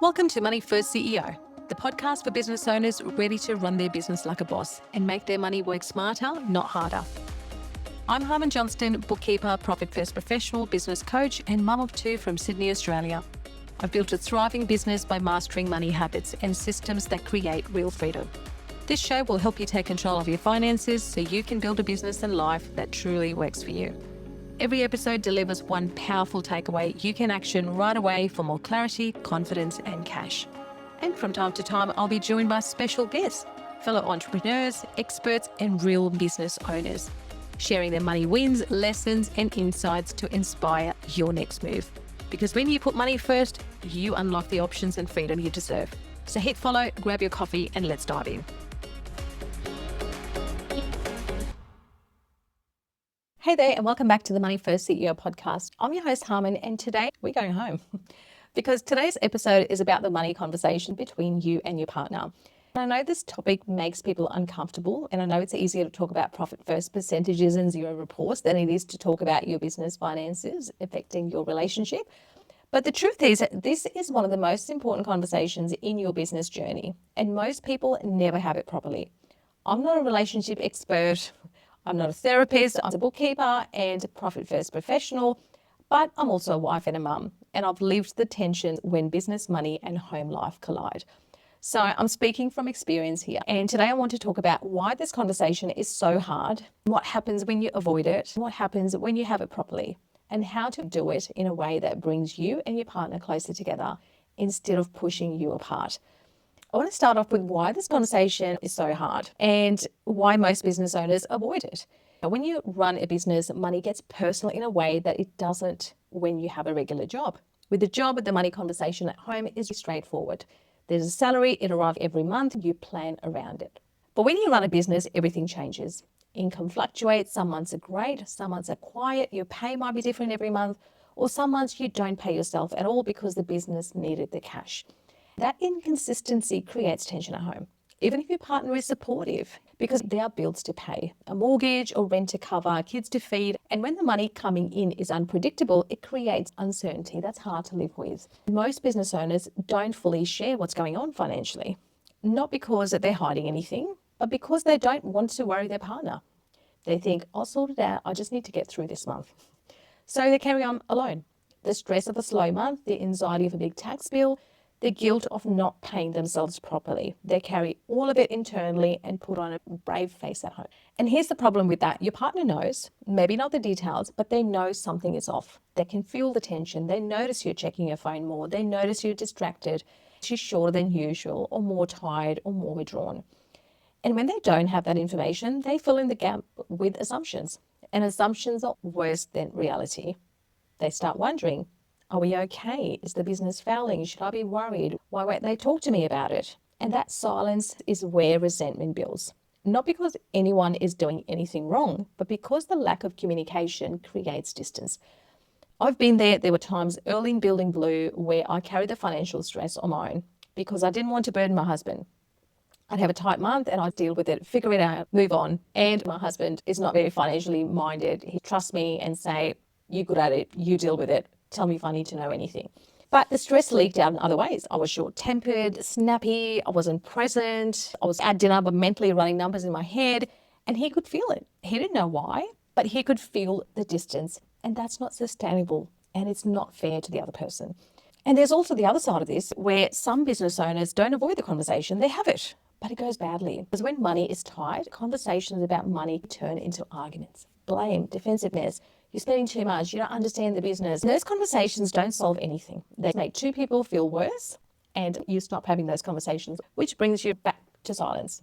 Welcome to Money First CEO, the podcast for business owners ready to run their business like a boss and make their money work smarter, not harder. I'm Harman, bookkeeper, profit first professional, business coach, and mum of two from Sydney, Australia. I've built a thriving business by mastering money habits and systems that create real freedom. This show will help you take control of your finances so you can build a business and life that truly works for you. Every episode delivers one powerful takeaway you can action right away for more clarity, confidence, and cash. And from time to time, I'll be joined by special guests, fellow entrepreneurs, experts, and real business owners, sharing their money wins, lessons, and insights to inspire your next move. Because when you put money first, you unlock the options and freedom you deserve. So hit follow, grab your coffee, and let's dive in. Hey there, and welcome back to the Money First CEO podcast. I'm your host, Harman, and today we're going home because today's episode is about the money conversation between you and your partner. I know this topic makes people uncomfortable, and I know it's easier to talk about profit first percentages and zero reports than it is to talk about your business finances affecting your relationship. But the truth is that this is one of the most important conversations in your business journey, and most people never have it properly. I'm not a relationship expert. I'm not a therapist, I'm a bookkeeper and a profit first professional, but I'm also a wife and a mum, and I've lived the tension when business, money, and home life collide. So I'm speaking from experience here, and today I want to talk about why this conversation is so hard, what happens when you avoid it, what happens when you have it properly, and how to do it in a way that brings you and your partner closer together instead of pushing you apart. I want to start off with why this conversation is so hard and why most business owners avoid it. When you run a business, money gets personal in a way that it doesn't when you have a regular job. With a job, the money conversation at home is straightforward. There's a salary, it arrives every month, you plan around it. But when you run a business, everything changes. Income fluctuates, some months are great, some months are quiet, your pay might be different every month, or some months you don't pay yourself at all because the business needed the cash. That inconsistency creates tension at home, even if your partner is supportive, because there are bills to pay, a mortgage or rent to cover, kids to feed. And when the money coming in is unpredictable, it creates uncertainty that's hard to live with. Most business owners don't fully share what's going on financially, not because they're hiding anything, but because they don't want to worry their partner. They think, I'll sort it out, I just need to get through this month. So they carry on alone. The stress of a slow month, the anxiety of a big tax bill, the guilt of not paying themselves properly. They carry all of it internally and put on a brave face at home. And here's the problem with that. Your partner knows, maybe not the details, but they know something is off. They can feel the tension. They notice you're checking your phone more. They notice you're distracted. She's shorter than usual, or more tired, or more withdrawn. And when they don't have that information, they fill in the gap with assumptions. And assumptions are worse than reality. They start wondering, are we okay? Is the business failing? Should I be worried? Why won't they talk to me about it? And that silence is where resentment builds. Not because anyone is doing anything wrong, but because the lack of communication creates distance. I've been there. There were times early in building Blue where I carried the financial stress on my own because I didn't want to burden my husband. I'd have a tight month and I'd deal with it, figure it out, move on. And my husband is not very financially minded. He trusts me and say, you're good at it, you deal with it. Tell me if I need to know anything. But the stress leaked out in other ways. I was short-tempered, snappy, I wasn't present, I was at dinner but mentally running numbers in my head, and he could feel it. He didn't know why, but he could feel the distance, and that's not sustainable, and it's not fair to the other person. And there's also the other side of this, where some business owners don't avoid the conversation, they have it, but it goes badly. Because when money is tight, conversations about money turn into arguments, blame, defensiveness. You're spending too much, you don't understand the business. Those conversations don't solve anything. They make two people feel worse and you stop having those conversations, which brings you back to silence.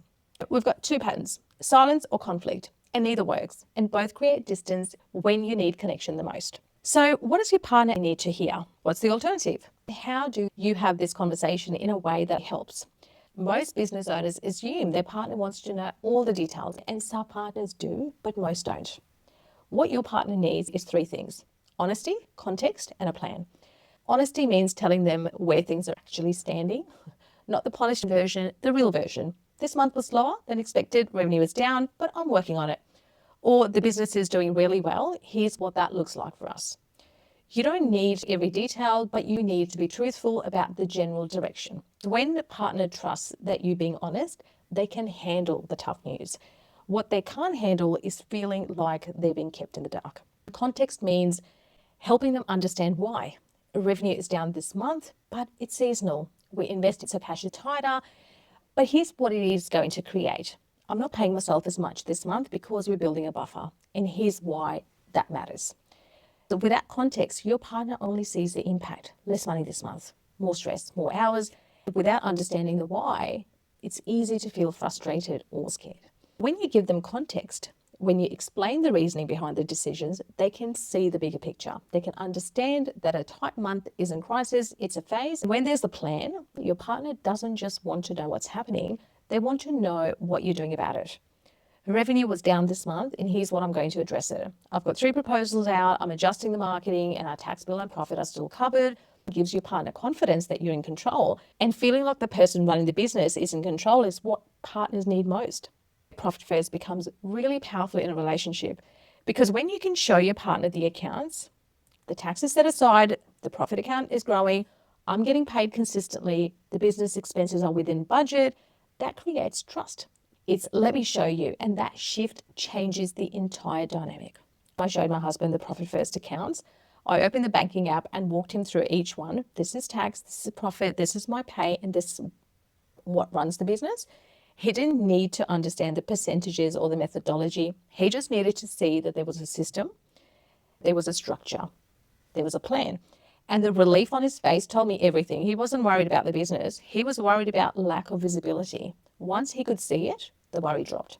We've got two patterns, silence or conflict, and neither works. And both create distance when you need connection the most. So what does your partner need to hear? What's the alternative? How do you have this conversation in a way that helps? Most business owners assume their partner wants to know all the details, and some partners do, but most don't. What your partner needs is three things: honesty, context, and a plan. Honesty means telling them where things are actually standing, not the polished version, the real version. This month was slower than expected, revenue is down, but I'm working on it. Or the business is doing really well, here's what that looks like for us. You don't need every detail, but you need to be truthful about the general direction. When the partner trusts that you're being honest, they can handle the tough news. What they can't handle is feeling like they're being kept in the dark. Context means helping them understand why. Revenue is down this month, but it's seasonal. We invested so cash is tighter, but here's what it is going to create. I'm not paying myself as much this month because we're building a buffer, and here's why that matters. So without context, your partner only sees the impact. Less money this month, more stress, more hours. Without understanding the why, it's easy to feel frustrated or scared. When you give them context, when you explain the reasoning behind the decisions, they can see the bigger picture. They can understand that a tight month isn't crisis, it's a phase. When there's a plan, your partner doesn't just want to know what's happening, they want to know what you're doing about it. Revenue was down this month, and here's what I'm going to address it. I've got 3 proposals out, I'm adjusting the marketing, and our tax bill and profit are still covered. It gives your partner confidence that you're in control, and feeling like the person running the business is in control is what partners need most. Profit first becomes really powerful in a relationship because when you can show your partner the accounts, the tax is set aside, the profit account is growing, I'm getting paid consistently, the business expenses are within budget, that creates trust. It's let me show you, and that shift changes the entire dynamic. I showed my husband the profit first accounts. I opened the banking app and walked him through each one. This is tax, this is profit, this is my pay, and this is what runs the business. He didn't need to understand the percentages or the methodology. He just needed to see that there was a system, there was a structure, there was a plan. And the relief on his face told me everything. He wasn't worried about the business. He was worried about lack of visibility. Once he could see it, the worry dropped.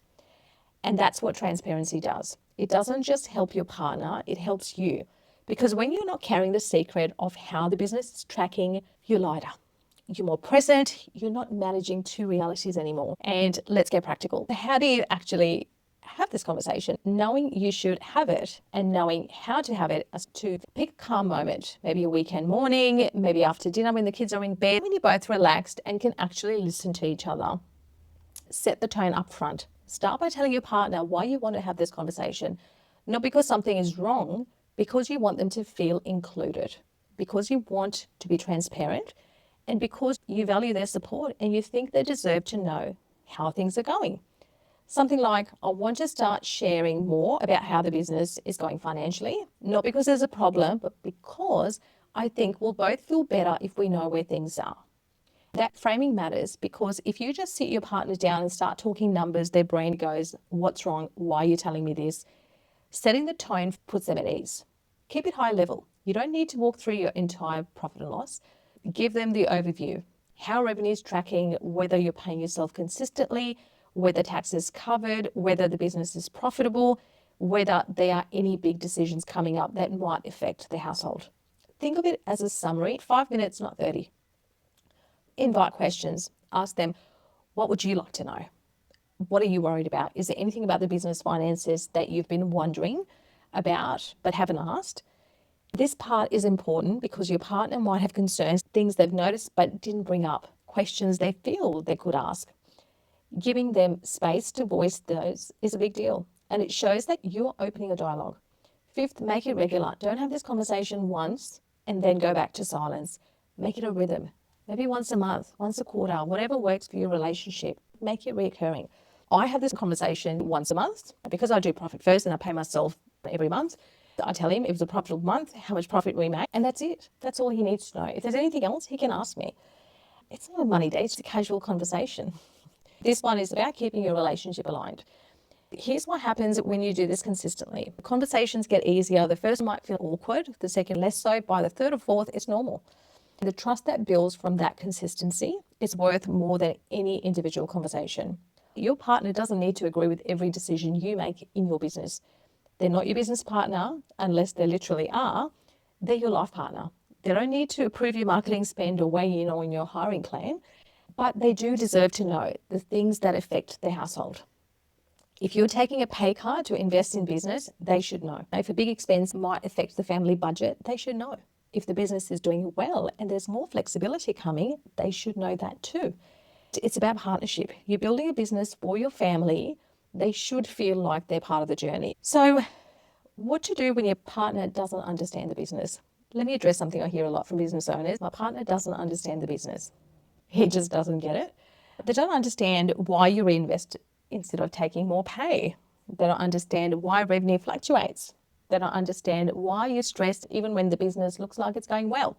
And that's what transparency does. It doesn't just help your partner, it helps you. Because when you're not carrying the secret of how the business is tracking, you're lighter. You're more present, you're not managing 2 realities anymore. And let's get practical. How do you actually have this conversation? Knowing you should have it and knowing how to have it as to pick a calm moment, maybe a weekend morning, maybe after dinner when the kids are in bed, when you're both relaxed and can actually listen to each other. Set the tone up front. Start by telling your partner why you want to have this conversation. Not because something is wrong, because you want them to feel included, because you want to be transparent, and because you value their support and you think they deserve to know how things are going. Something like, I want to start sharing more about how the business is going financially, not because there's a problem, but because I think we'll both feel better if we know where things are. That framing matters because if you just sit your partner down and start talking numbers, their brain goes, what's wrong? Why are you telling me this? Setting the tone puts them at ease. Keep it high level. You don't need to walk through your entire profit and loss. Give them the overview, how revenue is tracking, whether you're paying yourself consistently, whether tax is covered, whether the business is profitable, whether there are any big decisions coming up that might affect the household. Think of it as a summary, 5 minutes, not 30. Invite questions. Ask them, what would you like to know? What are you worried about? Is there anything about the business finances that you've been wondering about but haven't asked? This part is important because your partner might have concerns, things they've noticed but didn't bring up, questions they feel they could ask. Giving them space to voice those is a big deal, and it shows that you're opening a dialogue. 5th, make it regular. Don't have this conversation once and then go back to silence. Make it a rhythm. Maybe once a month, once a quarter, whatever works for your relationship. Make it recurring. I have this conversation once a month because I do profit first and I pay myself every month. I tell him it was a profitable month, how much profit we make, and that's it. That's all he needs to know. If there's anything else, he can ask me. It's not a money date, it's a casual conversation. This one is about keeping your relationship aligned. Here's what happens when you do this consistently. Conversations get easier. The first might feel awkward, the second less so. By the 3rd or 4th, it's normal. The trust that builds from that consistency is worth more than any individual conversation. Your partner doesn't need to agree with every decision you make in your business. They're not your business partner unless they literally are. They're your life partner. They don't need to approve your marketing spend or weigh in on your hiring plan, but they do deserve to know the things that affect their household. If you're taking a pay cut to invest in business, they should know. If a big expense might affect the family budget, they should know. If the business is doing well and there's more flexibility coming, they should know that too. It's about partnership. You're building a business for your family. They should feel like they're part of the journey. So what to do when your partner doesn't understand the business? Let me address something I hear a lot from business owners. My partner doesn't understand the business. He just doesn't get it. They don't understand why you reinvest instead of taking more pay. They don't understand why revenue fluctuates. They don't understand why you're stressed even when the business looks like it's going well.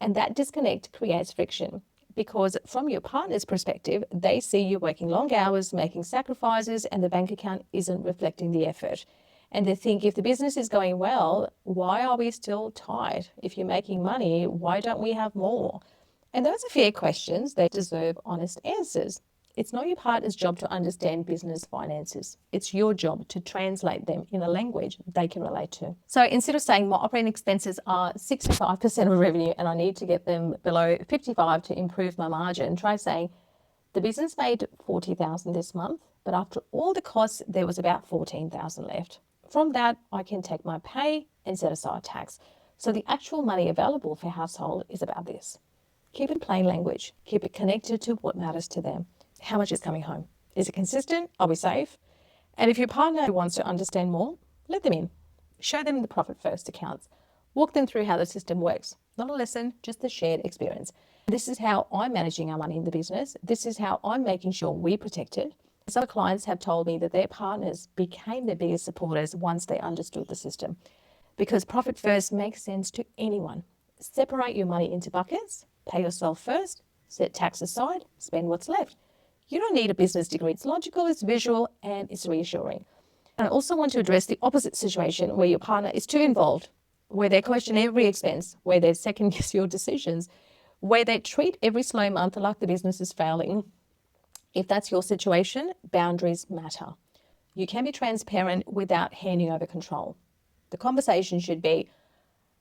And that disconnect creates friction because from your partner's perspective, they see you working long hours, making sacrifices, and the bank account isn't reflecting the effort. And they think if the business is going well, why are we still tight? If you're making money, why don't we have more? And those are fair questions. They deserve honest answers. It's not your partner's job to understand business finances. It's your job to translate them in a language they can relate to. So instead of saying my operating expenses are 65% of revenue and I need to get them below 55 to improve my margin, try saying the business made 40,000 this month, but after all the costs, there was about 14,000 left. From that, I can take my pay and set aside tax. So the actual money available for household is about this. Keep it plain language. Keep it connected to what matters to them. How much is coming home? Is it consistent? Are we safe? And if your partner wants to understand more, let them in. Show them the profit first accounts. Walk them through how the system works. Not a lesson, just the shared experience. This is how I'm managing our money in the business. This is how I'm making sure we protect it. Some clients have told me that their partners became their biggest supporters once they understood the system. Because profit first makes sense to anyone. Separate your money into buckets, pay yourself first, set tax aside, spend what's left. You don't need a business degree. It's logical, it's visual, and it's reassuring. And I also want to address the opposite situation where your partner is too involved, where they question every expense, where they second guess your decisions, where they treat every slow month like the business is failing. If that's your situation, boundaries matter. You can be transparent without handing over control. The conversation should be,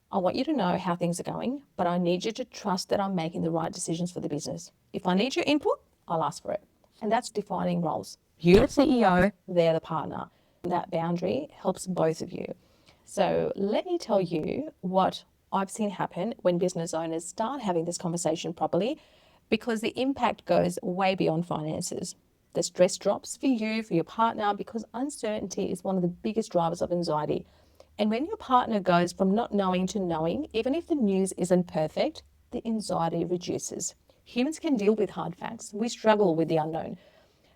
I want you to know how things are going, but I need you to trust that I'm making the right decisions for the business. If I need your input, I'll ask for it. And that's defining roles. You're the CEO, they're the partner. That boundary helps both of you. So let me tell you what I've seen happen when business owners start having this conversation properly, because the impact goes way beyond finances. The stress drops for you, for your partner, because uncertainty is one of the biggest drivers of anxiety. And when your partner goes from not knowing to knowing, even if the news isn't perfect, the anxiety reduces. Humans can deal with hard facts. We struggle with the unknown.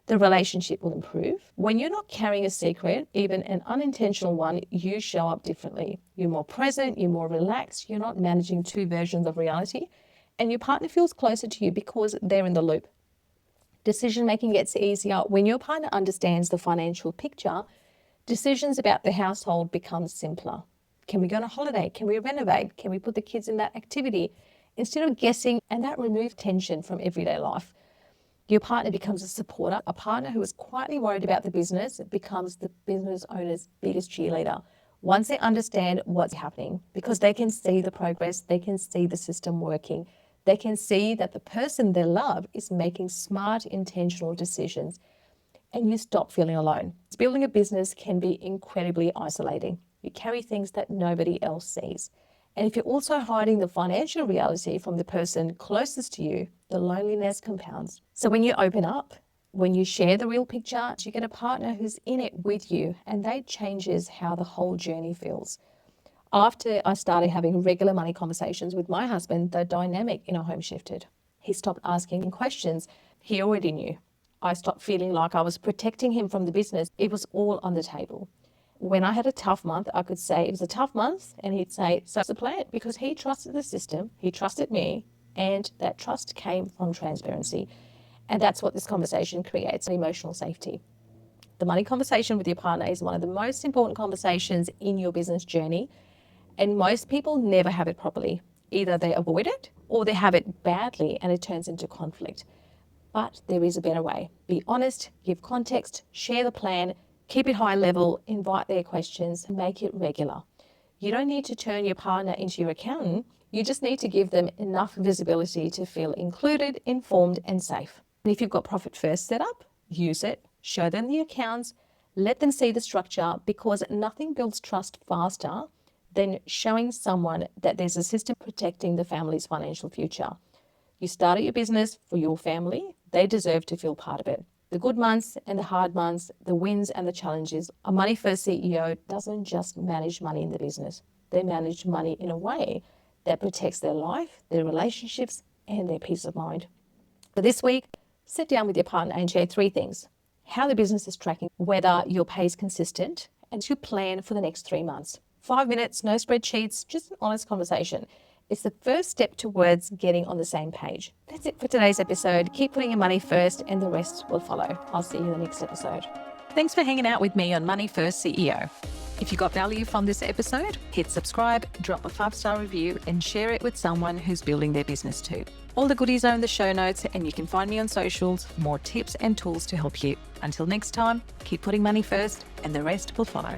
The relationship will improve. When you're not carrying a secret, even an unintentional one, you show up differently. You're more present, you're more relaxed, you're not managing two versions of reality, and your partner feels closer to you because they're in the loop. Decision making gets easier when your partner understands the financial picture. Decisions about the household become simpler. Can we go on a holiday? Can we renovate? Can we put the kids in that activity? Instead of guessing, and that removes tension from everyday life. Your partner becomes a supporter. A partner who is quietly worried about the business becomes the business owner's biggest cheerleader. Once they understand what's happening, because they can see the progress, they can see the system working, they can see that the person they love is making smart, intentional decisions, and you stop feeling alone. Building a business can be incredibly isolating. You carry things that nobody else sees. And if you're also hiding the financial reality from the person closest to you, the loneliness compounds. So when you open up, when you share the real picture, you get a partner who's in it with you, and that changes how the whole journey feels. After I started having regular money conversations with my husband, the dynamic in our home shifted. He stopped asking questions he already knew. I stopped feeling like I was protecting him from the business. It was all on the table. When I had a tough month, I could say it was a tough month, and he'd say, so it's the plan, because he trusted the system, he trusted me, and that trust came from transparency. And that's what this conversation creates, emotional safety. The money conversation with your partner is one of the most important conversations in your business journey, and most people never have it properly. Either they avoid it or they have it badly and it turns into conflict. But there is a better way. Be honest, give context, share the plan, keep it high level, invite their questions, make it regular. You don't need to turn your partner into your accountant. You just need to give them enough visibility to feel included, informed, and safe. And if you've got Profit First set up, use it, show them the accounts, let them see the structure, because nothing builds trust faster than showing someone that there's a system protecting the family's financial future. You started your business for your family. They deserve to feel part of it. The good months and the hard months, the wins and the challenges. A Money First CEO doesn't just manage money in the business. they manage money in a way that protects their life, their relationships, and their peace of mind. For this week, sit down with your partner and share 3 things: how the business is tracking, whether your pay is consistent, and your plan for the next 3 months. 5 minutes, no spreadsheets, just an honest conversation. It's the first step towards getting on the same page. That's it for today's episode. Keep putting your money first and the rest will follow. I'll see you in the next episode. Thanks for hanging out with me on Money First CEO. If you got value from this episode, hit subscribe, drop a 5-star review, and share it with someone who's building their business too. All the goodies are in the show notes, and you can find me on socials, more tips and tools to help you. Until next time, keep putting money first and the rest will follow.